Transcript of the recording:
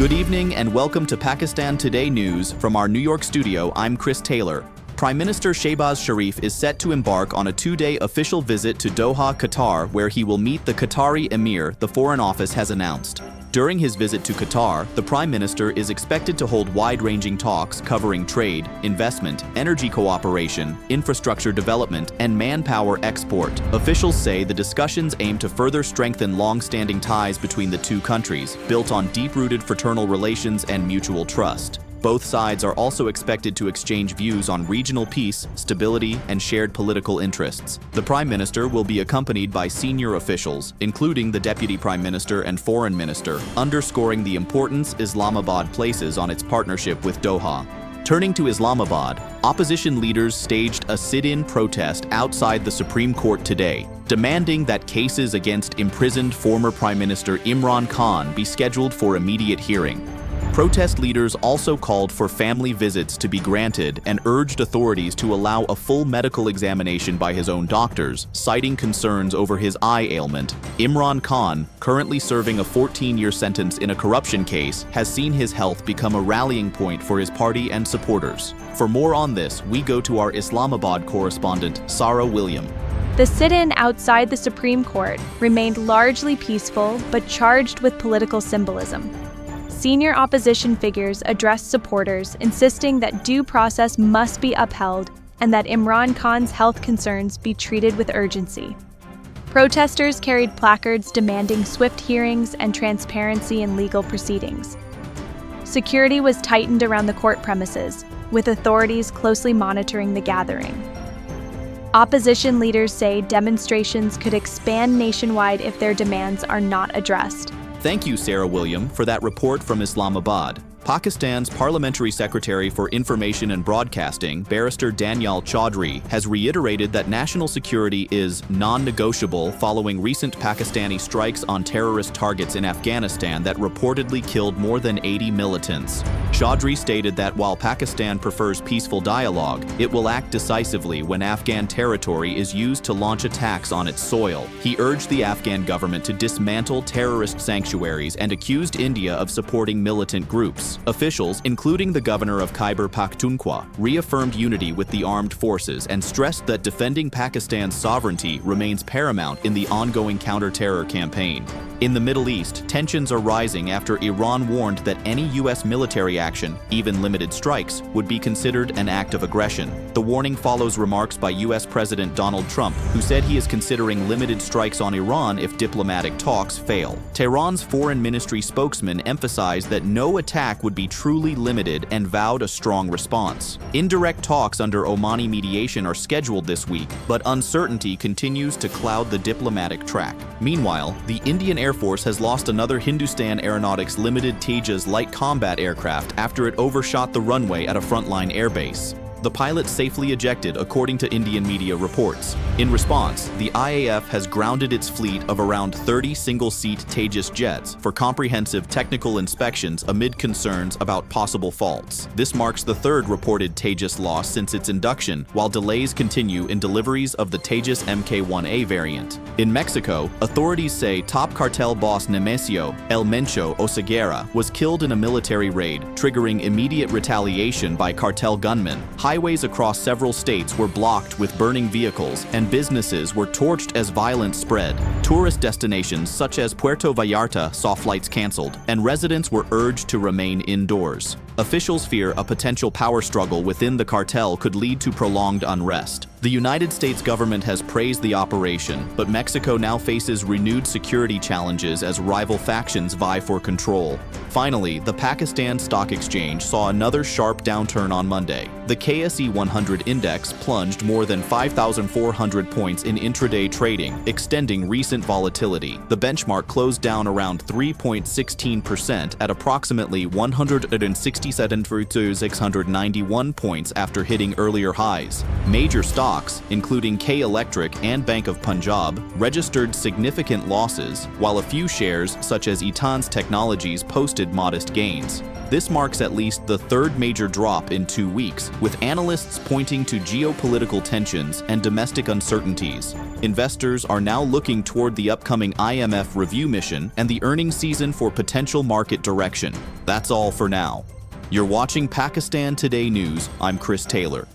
Good evening and welcome to Pakistan Today News. From our New York studio, I'm Chris Taylor. Prime Minister SHEHBAZ Sharif is set to embark on a two-day official visit to Doha, Qatar, where he will meet the Qatari Emir, the Foreign Office has announced. During his visit to Qatar, the Prime Minister is expected to hold wide-ranging talks covering trade, investment, energy cooperation, infrastructure development, and manpower export. Officials say the discussions aim to further strengthen long-standing ties between the two countries, built on deep-rooted fraternal relations and mutual trust. Both sides are also expected to exchange views on regional peace, stability, and shared political interests. The Prime Minister will be accompanied by senior officials, including the Deputy Prime Minister and Foreign Minister, underscoring the importance Islamabad places on its partnership with Doha. Turning to Islamabad, opposition leaders staged a sit-in protest outside the Supreme Court today, demanding that cases against imprisoned former Prime Minister Imran Khan be scheduled for immediate hearing. Protest leaders also called for family visits to be granted and urged authorities to allow a full medical examination by his own doctors, citing concerns over his eye ailment. Imran Khan, currently serving a 14-year sentence in a corruption case, has seen his health become a rallying point for his party and supporters. For more on this, we go to our Islamabad correspondent, Sarah William. The sit-in outside the Supreme Court remained largely peaceful but charged with political symbolism. Senior opposition figures addressed supporters, insisting that due process must be upheld and that Imran Khan's health concerns be treated with urgency. Protesters carried placards demanding swift hearings and transparency in legal proceedings. Security was tightened around the court premises, with authorities closely monitoring the gathering. Opposition leaders say demonstrations could expand nationwide if their demands are not addressed. Thank you, Sarah William, for that report from Islamabad. Pakistan's Parliamentary Secretary for Information and Broadcasting, Barrister Danyal Chaudhry, has reiterated that national security is non-negotiable following recent Pakistani strikes on terrorist targets in Afghanistan that reportedly killed more than 80 militants. Chaudhry stated that while Pakistan prefers peaceful dialogue, it will act decisively when Afghan territory is used to launch attacks on its soil. He urged the Afghan government to dismantle terrorist sanctuaries and accused India of supporting militant groups. Officials, including the governor of Khyber Pakhtunkhwa, reaffirmed unity with the armed forces and stressed that defending Pakistan's sovereignty remains paramount in the ongoing counter-terror campaign. In the Middle East, tensions are rising after Iran warned that any U.S. military action, even limited strikes, would be considered an act of aggression. The warning follows remarks by U.S. President Donald Trump, who said he is considering limited strikes on Iran if diplomatic talks fail. Tehran's foreign ministry spokesman emphasized that no attack would be truly limited and vowed a strong response. Indirect talks under Omani mediation are scheduled this week, but uncertainty continues to cloud the diplomatic track. Meanwhile, the Indian Air Force has lost another Hindustan Aeronautics Limited Tejas light combat aircraft after it overshot the runway at a frontline airbase. The pilot safely ejected, according to Indian media reports. In response, the IAF has grounded its fleet of around 30 single-seat Tejas jets for comprehensive technical inspections amid concerns about possible faults. This marks the third reported Tejas loss since its induction, while delays continue in deliveries of the Tejas Mk1A variant. In Mexico, authorities say top cartel boss Nemesio El Mencho Oseguera was killed in a military raid, triggering immediate retaliation by cartel gunmen. Highways across several states were blocked with burning vehicles, and businesses were torched as violence spread. Tourist destinations such as Puerto Vallarta saw flights canceled, and residents were urged to remain indoors. Officials fear a potential power struggle within the cartel could lead to prolonged unrest. The United States government has praised the operation, but Mexico now faces renewed security challenges as rival factions vie for control. Finally, the Pakistan Stock Exchange saw another sharp downturn on Monday. The KSE 100 index plunged more than 5,400 points in intraday trading, extending recent volatility. The benchmark closed down around 3.16% at approximately 167,691 points after hitting earlier highs. Major stocks, including K Electric and Bank of Punjab, registered significant losses, while a few shares, such as Eaton's Technologies, posted modest gains. This marks at least the third major drop in 2 weeks, with analysts pointing to geopolitical tensions and domestic uncertainties. Investors are now looking toward the upcoming IMF review mission and the earnings season for potential market direction. That's all for now. You're watching Pakistan Today News. I'm Chris Taylor.